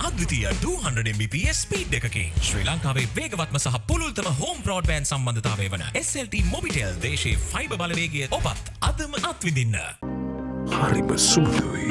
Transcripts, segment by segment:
අද්විතීය 200 Mbps speed එකකින් ශ්‍රී ලංකාවේ වේගවත්ම සහ පුළුල්තම හෝම් බ්‍රෝඩ්බෑන්ඩ් සම්බන්ධතාවය වන SLT Mobitel දේශීය ෆයිබර් බලවේගය ඔබත් අදම අත්විඳින්න. හරිම සුදුයි.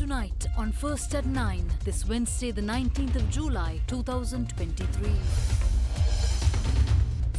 Tonight on First at 9, this Wednesday the 19th of July 2023.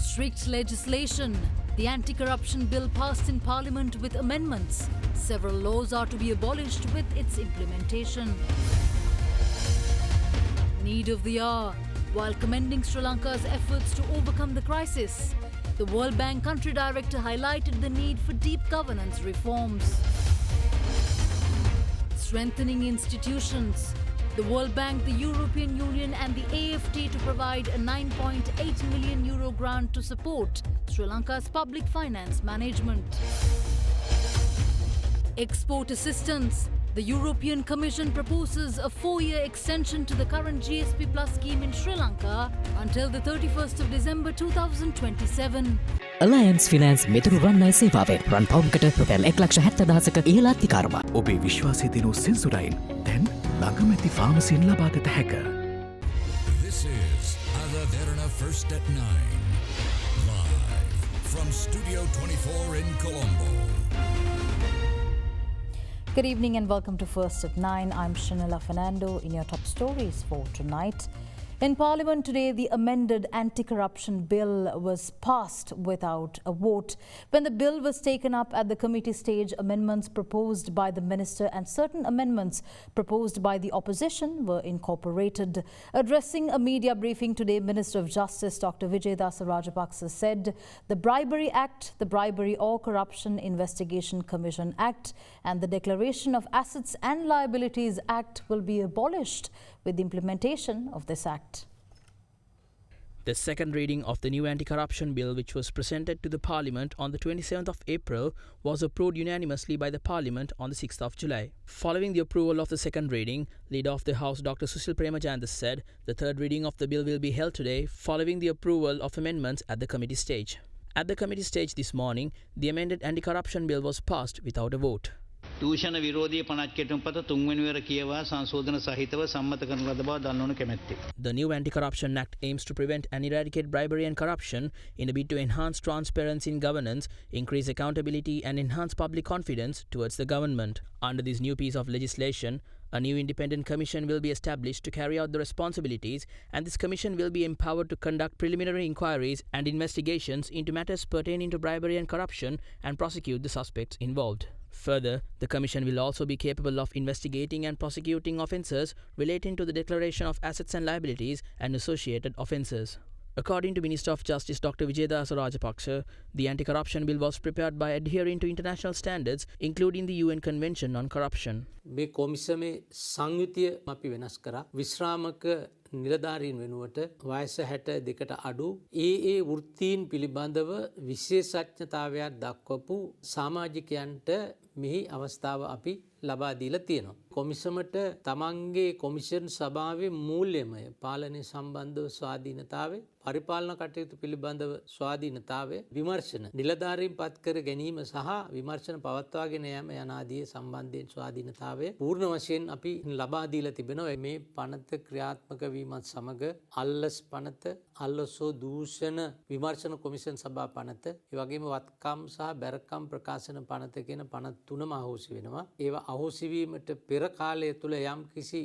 Strict legislation. The Anti-Corruption Bill passed in Parliament with amendments. Several laws are to be abolished with its implementation. Need of the hour. While commending Sri Lanka's efforts to overcome the crisis, the World Bank country director highlighted the need for deep governance reforms. Strengthening institutions. The World Bank, the European Union and the AFT to provide a €9.8 million grant to support Sri Lanka's public finance management. Export assistance. The European Commission proposes a 4-year extension to the current GSP Plus scheme in Sri Lanka until the 31st of December 2027. Alliance Finance මෙතුරු රන්නයි සේවාවෙන් රන් පවුම්කට රුපියල් 1,70,000ක ඉහළ අධිකාරම. ඔබේ විශ්වාසය දිනු සෙන්සුරයින් දැන් ළඟමැති ෆාමසියෙන් ලබාගත හැක. This is AdaDerana First at 9. Live from Studio 24 in Colombo. Good evening and welcome to First at 9. I'm Shanila Fernando in your top stories for tonight. In Parliament today, the amended Anti-Corruption Bill was passed without a vote. When the bill was taken up at the committee stage, amendments proposed by the minister and certain amendments proposed by the opposition were incorporated. Addressing a media briefing today, Minister of Justice Dr. Vijayadasa Rajapaksa said the Bribery Act, the Bribery or Corruption Investigation Commission Act and the Declaration of Assets and Liabilities Act will be abolished with the implementation of this act. The second reading of the new anti-corruption bill, which was presented to the Parliament on the 27th of April, was approved unanimously by the Parliament on the 6th of July. Following the approval of the second reading, Leader of the House Dr. Susil Premachandra said the third reading of the bill will be held today following the approval of amendments at the committee stage. At the committee stage this morning, the amended anti-corruption bill was passed without a vote. දූෂණ විරෝධී පනත් කෙටුම්පත තුන්වෙනිවර කියවා සංශෝධන සහිතව සම්මත කරන ලද බව දන්වනු කැමැත්තේ. The new Anti-Corruption Act aims to prevent and eradicate bribery and corruption in a bid to enhance transparency in governance, increase accountability and enhance public confidence towards the government. Under this new piece of legislation, a new independent commission will be established to carry out the responsibilities, and this commission will be empowered to conduct preliminary inquiries and investigations into matters pertaining to bribery and corruption and prosecute the suspects involved. Further, the Commission will also be capable of investigating and prosecuting offences relating to the Declaration of Assets and Liabilities and associated offences. According to Minister of Justice Dr. Vijayadasa Rajapaksa, the anti-corruption bill was prepared by adhering to international standards, including the UN Convention on Corruption. මේ කොමිසමේ සංයුතිය අපි වෙනස් කරා විශ්‍රාමක නිලධාරීන් වෙනුවට වයස 62කට අඩු ඒ වෘත්තීන් පිළිබඳව විශේෂඥතාවයක් දක්වපු සමාජිකයන්ට මෙහි අවස්ථාව අපි ලබා දීලා තියෙනවා. කොමිසමට තමන්ගේ කොමිෂන් සභාවේ මූල්‍යමය පාලනය සම්බන්ධව ස්වාධීනතාවය පරිපාලන කටයුතු පිළිබඳව ස්වාධීනතාවය විමර්ශන නිලධාරීන් පත් කර ගැනීම සහ විමර්ශන පවත්වාගෙන යාම යන ආදී සම්බන්ධයෙන් ස්වාධීනතාවය පූර්ණ වශයෙන් අපි ලබා දීලා තිබෙනවා. මේ පනත ක්‍රියාත්මක වීමත් සමග අල්ලස් පනත අල්ලසෝ දූෂණ විමර්ශන කොමිෂන් සභා පනත ඒ වගේම වත්කම් සහ බැරකම් ප්‍රකාශන පනත කියන පනත් තුනම අහෝසි වෙනවා. ඒවා අහෝසි වීමට පෙර කාලය තුල යම් කිසි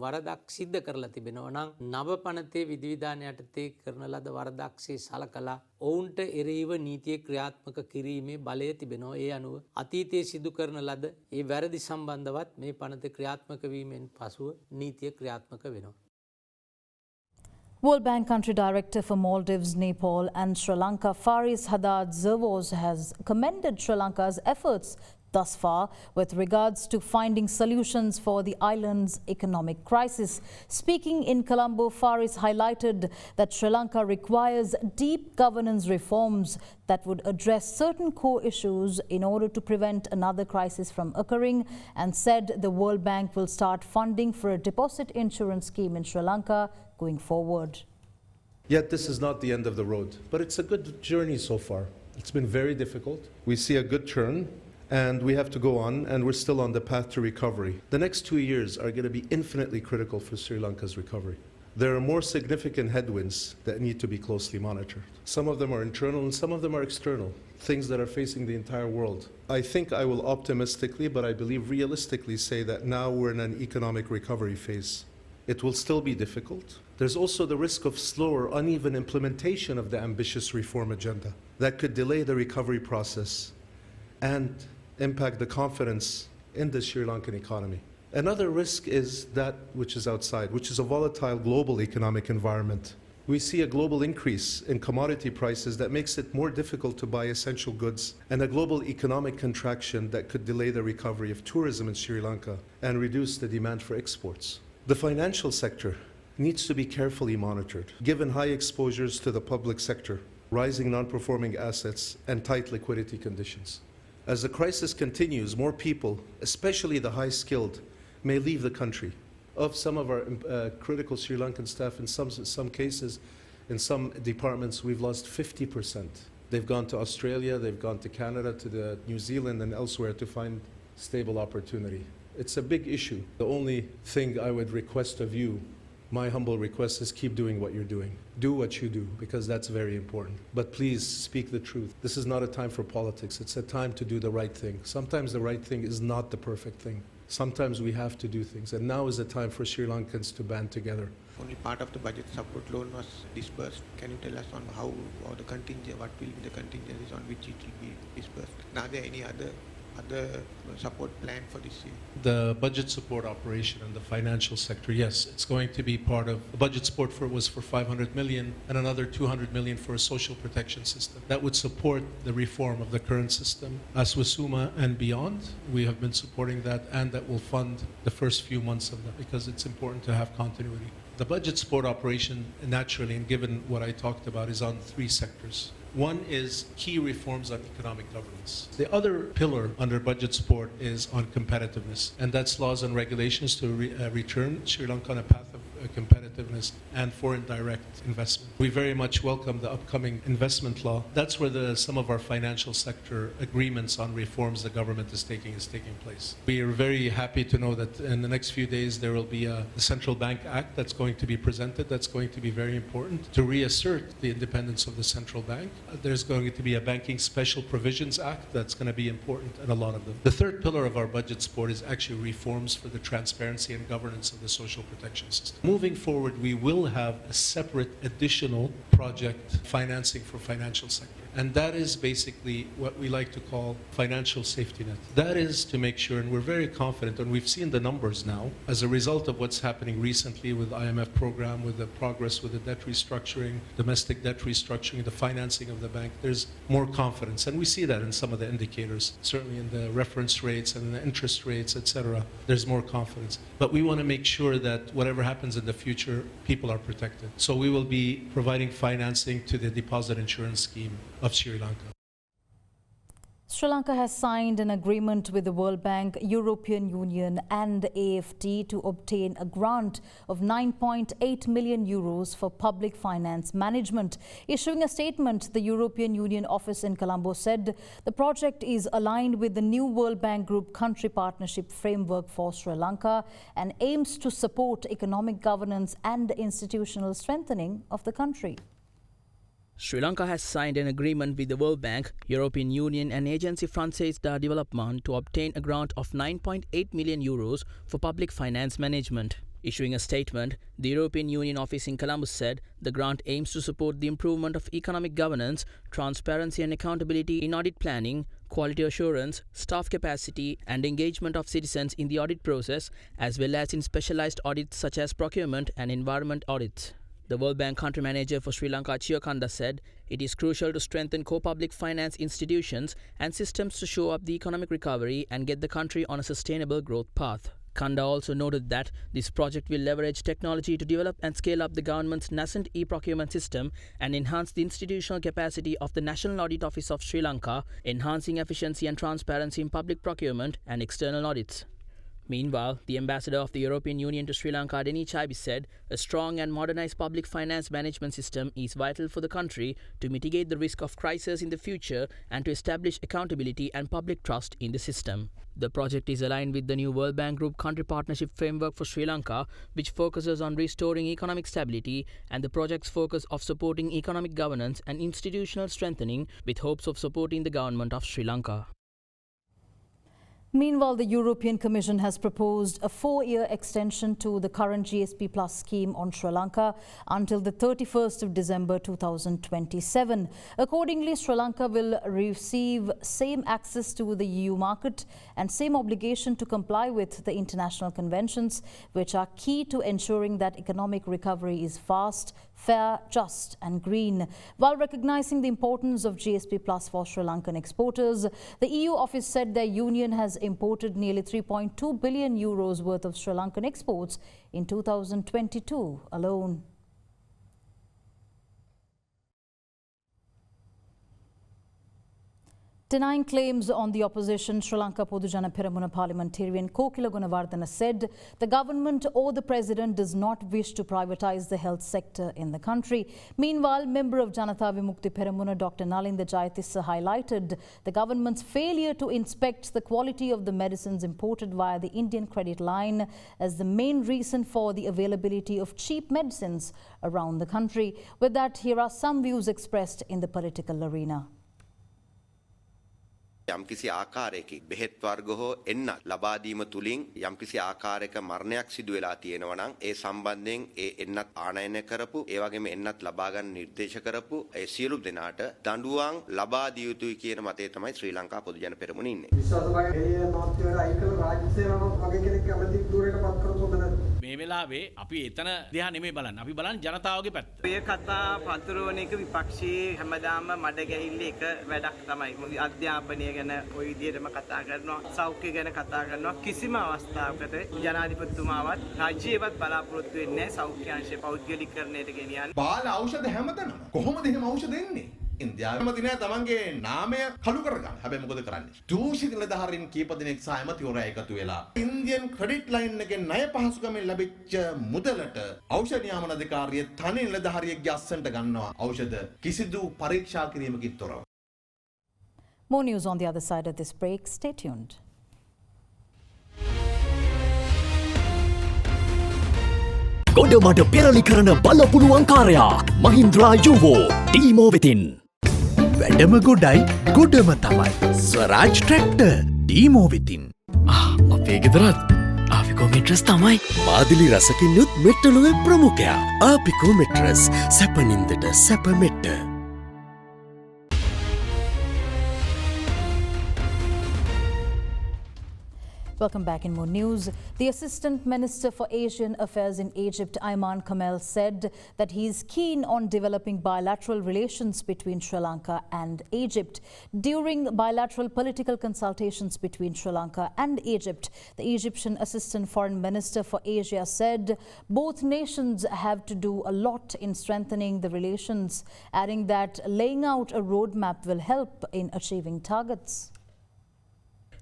වරදක් සිද්ධ කරලා තිබෙනවා නම් නව පනතේ විධිවිධාන යටතේ කරන ලද වරදක්සේ සලකලා ඔවුන්ට එරෙහිව නීතිය ක්‍රියාත්මක කිරීමේ බලය තිබෙනවා. ඒ අනුව අතීතයේ සිදු කරන ලද ඒ වැරදි සම්බන්ධවත් මේ පනත ක්‍රියාත්මක වීමෙන් පසුව නීතිය ක්‍රියාත්මක වෙනවා. World Bank Country Director for Maldives, Nepal and Sri Lanka, Faris Haddad Zervos, has commended Sri Lanka's efforts thus far with regards to finding solutions for the island's economic crisis. Speaking in Colombo, Faris highlighted that Sri Lanka requires deep governance reforms that would address certain core issues in order to prevent another crisis from occurring, and said the World Bank will start funding for a deposit insurance scheme in Sri Lanka going forward. Yet this is not the end of the road, but it's a good journey so far. It's been very difficult. We see a good turn, and we have to go on, and we're still on the path to recovery. The next 2 years are going to be infinitely critical for Sri Lanka's recovery. There are more significant headwinds that need to be closely monitored. Some of them are internal and some of them are external, things that are facing the entire world. I think I will optimistically, but I believe realistically say that now we're in an economic recovery phase. It will still be difficult. There's also the risk of slower, uneven implementation of the ambitious reform agenda that could delay the recovery process and impact the confidence in the Sri Lankan economy. Another risk is that which is outside, which is a volatile global economic environment. We see a global increase in commodity prices that makes it more difficult to buy essential goods, and a global economic contraction that could delay the recovery of tourism in Sri Lanka and reduce the demand for exports. The financial sector needs to be carefully monitored, given high exposures to the public sector, rising non-performing assets, and tight liquidity conditions. As the crisis continues, more people, especially the high-skilled, may leave the country. Of some of our critical Sri Lankan staff, in some cases, in some departments, we've lost 50%. They've gone to Australia, they've gone to Canada, to New Zealand, and elsewhere to find stable opportunity. It's a big issue. The only thing I would request of you, my humble request, is keep doing what you're doing. Do what you do, because that's very important. But please speak the truth. This is not a time for politics. It's a time to do the right thing. Sometimes the right thing is not the perfect thing. Sometimes we have to do things, and now is the time for Sri Lankans to band together. Only part of the budget support loan was disbursed. Can you tell us on how, or the contingent, what will be the contingencies on which it will be disbursed? Now, are there any other support plan for this year? The budget support operation and the financial sector, yes, it's going to be part of the budget support was for 500 million and another 200 million for a social protection system that would support the reform of the current system. As with SUMA and beyond, we have been supporting that, and that will fund the first few months of that because it's important to have continuity. The budget support operation, naturally, and given what I talked about, is on 3 sectors. One is key reforms on economic governance. The other pillar under budget support is on competitiveness, and that's laws and regulations to return Sri Lanka on a path of competitiveness and foreign direct investment. We very much welcome the upcoming investment law. That's where some of our financial sector agreements on reforms the government is taking place. We are very happy to know that in the next few days there will be the Central Bank Act that's going to be presented. That's going to be very important to reassert the independence of the central bank. There's going to be a Banking Special Provisions Act that's going to be important, and a lot of them. The third pillar of our budget support is actually reforms for the transparency and governance of the social protection system. Moving forward, we will have a separate additional project financing for financial sector. And that is basically what we like to call financial safety net. That is to make sure, and we're very confident, and we've seen the numbers now, as a result of what's happening recently with the IMF program, with the progress with the debt restructuring, domestic debt restructuring, the financing of the bank, there's more confidence. And we see that in some of the indicators, certainly in the reference rates and the interest rates, etc. There's more confidence. But we want to make sure that whatever happens in the future, people are protected. So we will be providing financing to the deposit insurance scheme of Sri Lanka. Sri Lanka has signed an agreement with the World Bank, European Union and AFD to obtain a grant of 9.8 million euros for public finance management. Issuing a statement, the European Union office in Colombo said the project is aligned with the new World Bank Group country partnership framework for Sri Lanka and aims to support economic governance and institutional strengthening of the country. Sri Lanka has signed an agreement with the World Bank, European Union and Agency Française de Développement to obtain a grant of 9.8 million euros for public finance management. Issuing a statement, the European Union office in Colombo said the grant aims to support the improvement of economic governance, transparency and accountability in audit planning, quality assurance, staff capacity and engagement of citizens in the audit process, as well as in specialized audits such as procurement and environment audits. The World Bank country manager for Sri Lanka, Chiyokanda, said it is crucial to strengthen core public finance institutions and systems to show up the economic recovery and get the country on a sustainable growth path. Kanda also noted that this project will leverage technology to develop and scale up the government's nascent e-procurement system and enhance the institutional capacity of the National Audit Office of Sri Lanka, enhancing efficiency and transparency in public procurement and external audits. Meanwhile, the ambassador of the European Union to Sri Lanka, Denny Chaibi, said a strong and modernized public finance management system is vital for the country to mitigate the risk of crisis in the future and to establish accountability and public trust in the system. The project is aligned with the new World Bank Group Country Partnership Framework for Sri Lanka, which focuses on restoring economic stability, and the project's focus of supporting economic governance and institutional strengthening with hopes of supporting the government of Sri Lanka. Meanwhile, the European Commission has proposed a 4-year extension to the current GSP Plus scheme on Sri Lanka until the 31st of December 2027. Accordingly, Sri Lanka will receive same access to the EU market and same obligation to comply with the international conventions, which are key to ensuring that economic recovery is fast, fair, just and green. While recognizing the importance of GSP Plus for Sri Lankan exporters, the EU office said their union has imported nearly 3.2 billion euros worth of Sri Lankan exports in 2022 alone. Denying claims on the opposition, Sri Lanka Podujana Peramuna parliamentarian Kokila Gunawardena said the government or the president does not wish to privatize the health sector in the country. Meanwhile, member of Janatha Vimukti Peramuna Dr. Nalinda Jayatissa highlighted the government's failure to inspect the quality of the medicines imported via the Indian credit line as the main reason for the availability of cheap medicines around the country. With that, here are some views expressed in the political arena. යම්කිසි ආකාරයකින් බෙහෙත් වර්ග හෝ එන්නත් ලබා දීම තුලින් යම්කිසි ආකාරයක මරණයක් සිදු වෙලා තියෙනවා නම් ඒ සම්බන්ධයෙන් ඒ එන්නත් ආනයනය කරපු ඒ වගේම එන්නත් ලබා ගන්න නිර්දේශ කරපු ඒ සියලු දෙනාට දඬුවම් ලබා දිය යුතුයි කියන මතය තමයි ශ්‍රී ලංකා පොදු ජන පෙරමුණ ඉන්නේ. විශ්වාසභාග එළිය මාත්‍යවර අයිකල රාජ්‍ය සේවාවක් වගේ කෙනෙක් කැමති දුරට පත් කරපු හොඳ මේ වෙලාවේ අපි එතන දිහා නෙමෙයි බලන්නේ. අපි බලන්නේ ජනතාවගේ පැත්ත. ඔය කතා පතුරවන එක විපක්ෂයේ හැමදාම මඩ ගැහිල්ල එක වැඩක් තමයි. අධ්‍යාපනය ගැන ওই විදිහටම කතා කරනවා, සෞඛ්‍ය ගැන කතා කරනවා. කිසිම අවස්ථාවකට ජනාධිපතිතුමාවත් රාජ්‍යයවත් බලාපොරොත්තු වෙන්නේ නැහැ සෞඛ්‍ය අංශය පෞද්ගලිකකරණයට ගෙනියන්න. බාල ඖෂධ හැමතැනම කොහොමද එහෙම ඖෂධ එන්නේ? ඉන්දියාවේම දිනේ තමන්ගේ නාමය කළු කරගන්න. හැබැයි මොකද කරන්නේ? දූෂිත නිලධාරීන් කීප දෙනෙක් සහ ඇමතිවරයා එකතු වෙලා ඉන්දියන් ක්‍රෙඩිට් ලයින් එකේ ණය පහසුකමින් ලැබිච්ච මුදලට ඖෂධ නියාමන අධිකාරිය තනි නිලධාරියෙක්ගේ අස්සන්ට ගන්නවා ඖෂධ කිසිදු පරීක්ෂා කිරීමකින් තොරව. More news on the other side of this break. Stay tuned. ගොඩමඩ පෙරලි කරන බලපුළුවන් කාරයා මහින්ද්‍රා යුවෝ ඩීමෝ වෙතින්. වැඩම ගොඩයි ගොඩම තමයි ස්වරාජ් ට්‍රැක්ටර් ඩීමෝ වෙතින්. අපේ ගෙදරත් ආපිකෝ මෙට්‍රස් තමයි. මාදිලි රසකින් යුත් මෙට්ටලුවේ ප්‍රමුඛයා ආපිකෝ මෙට්‍රස් සැපනින්දට සැප මෙට්ට. Welcome back in more news. The Assistant Minister for Asian Affairs in Egypt, Ayman Kamel, said that he is keen on developing bilateral relations between Sri Lanka and Egypt. During bilateral political consultations between Sri Lanka and Egypt, the Egyptian Assistant Foreign Minister for Asia said both nations have to do a lot in strengthening the relations, adding that laying out a roadmap will help in achieving targets.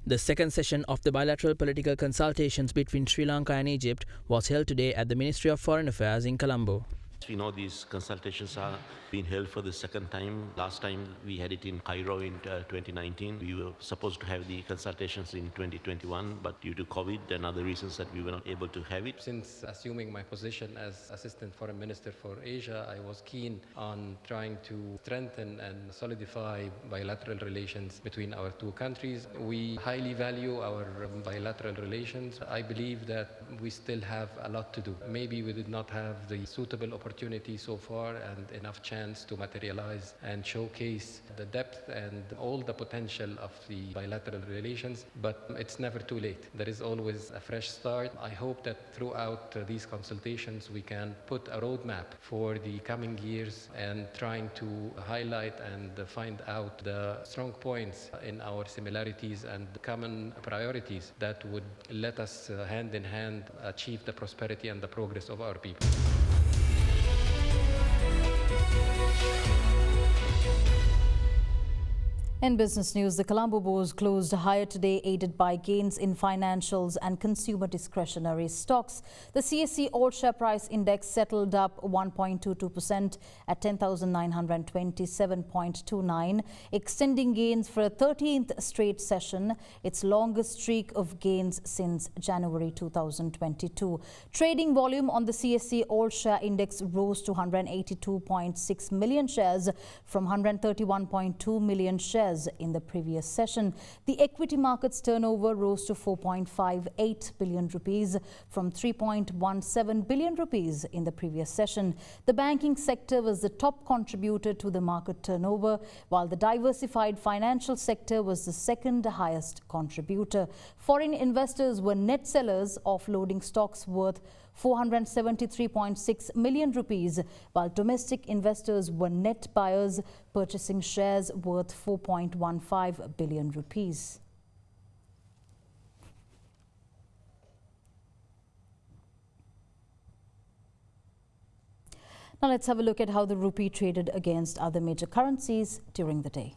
The second session of the bilateral political consultations between Sri Lanka and Egypt was held today at the Ministry of Foreign Affairs in Colombo. We know these consultations are being held for the second time. Last time we had it in Cairo in 2019. We were supposed to have the consultations in 2021, but due to COVID and other reasons that we were not able to have it. Since assuming my position as Assistant Foreign Minister for Asia, I was keen on trying to strengthen and solidify bilateral relations between our two countries. We highly value our bilateral relations. I believe that we still have a lot to do. Maybe we did not have the suitable opportunity opportunity so far and enough chance to materialize and showcase the depth and all the potential of the bilateral relations, but it's never too late. There is always a fresh start. I hope that throughout these consultations we can put a roadmap for the coming years and trying to highlight and find out the strong points in our similarities and common priorities that would let us hand in hand achieve the prosperity and the progress of our people. In business news, the Colombo Bourse closed higher today, aided by gains in financials and consumer discretionary stocks. The CSE All Share Price Index settled up 1.22% at 10,927.29, extending gains for a 13th straight session, its longest streak of gains since January 2022. Trading volume on the CSE All Share Index rose to 182.6 million shares from 131.2 million shares in the previous session. The equity market's turnover rose to 4.58 billion rupees from 3.17 billion rupees in the previous session. The banking sector was the top contributor to the market turnover, while the diversified financial sector was the second highest contributor. Foreign investors were net sellers, offloading stocks worth 473.6 million rupees, while domestic investors were net buyers, purchasing shares worth 4.15 billion rupees. Now let's have a look at how the rupee traded against other major currencies during the day.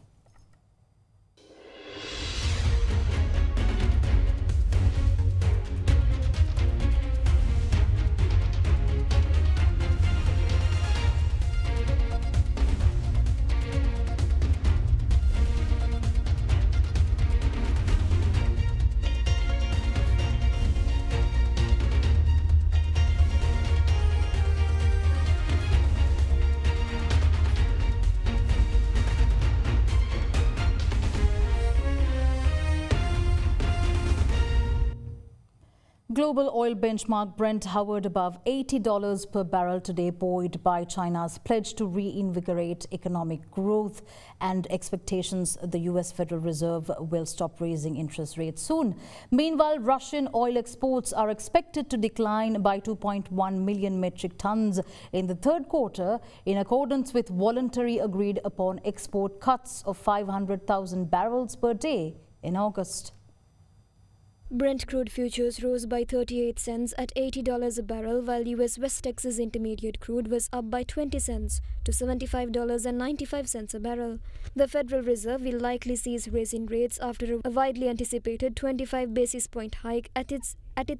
Global oil benchmark Brent hovered above $80 per barrel today, buoyed by China's pledge to reinvigorate economic growth and expectations the US Federal Reserve will stop raising interest rates soon. Meanwhile, Russian oil exports are expected to decline by 2.1 million metric tons in the third quarter, in accordance with voluntary agreed upon export cuts of 500,000 barrels per day in August. Brent crude futures rose by 38 cents at $80 a barrel, while US West Texas Intermediate crude was up by 20 cents to $75.95 a barrel. The Federal Reserve will likely cease raising rates after a widely anticipated 25 basis point hike at its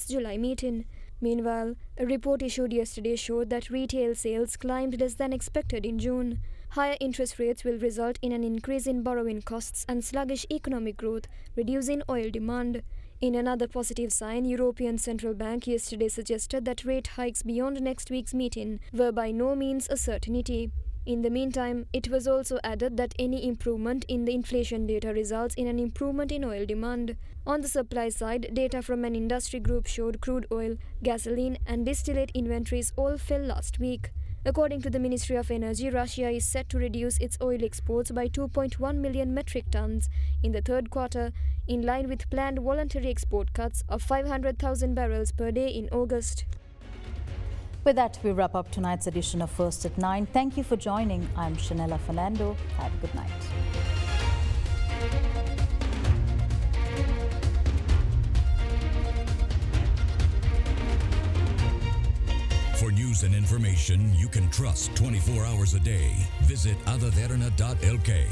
July meeting. Meanwhile, a report issued yesterday showed that retail sales climbed less than expected in June. Higher interest rates will result in an increase in borrowing costs and sluggish economic growth, reducing oil demand. In another positive sign, European Central Bank yesterday suggested that rate hikes beyond next week's meeting were by no means a certainty. In the meantime, it was also added that any improvement in the inflation data results in an improvement in oil demand. On the supply side, data from an industry group showed crude oil, gasoline and distillate inventories all fell last week. According to the Ministry of Energy, Russia is set to reduce its oil exports by 2.1 million metric tons in the third quarter, in line with planned voluntary export cuts of 500,000 barrels per day in August. With that, we wrap up tonight's edition of First at 9. Thank you for joining. I'm Shanella Fernando. Have a good night. For news and information you can trust 24 hours a day, visit AdaDerana.lk.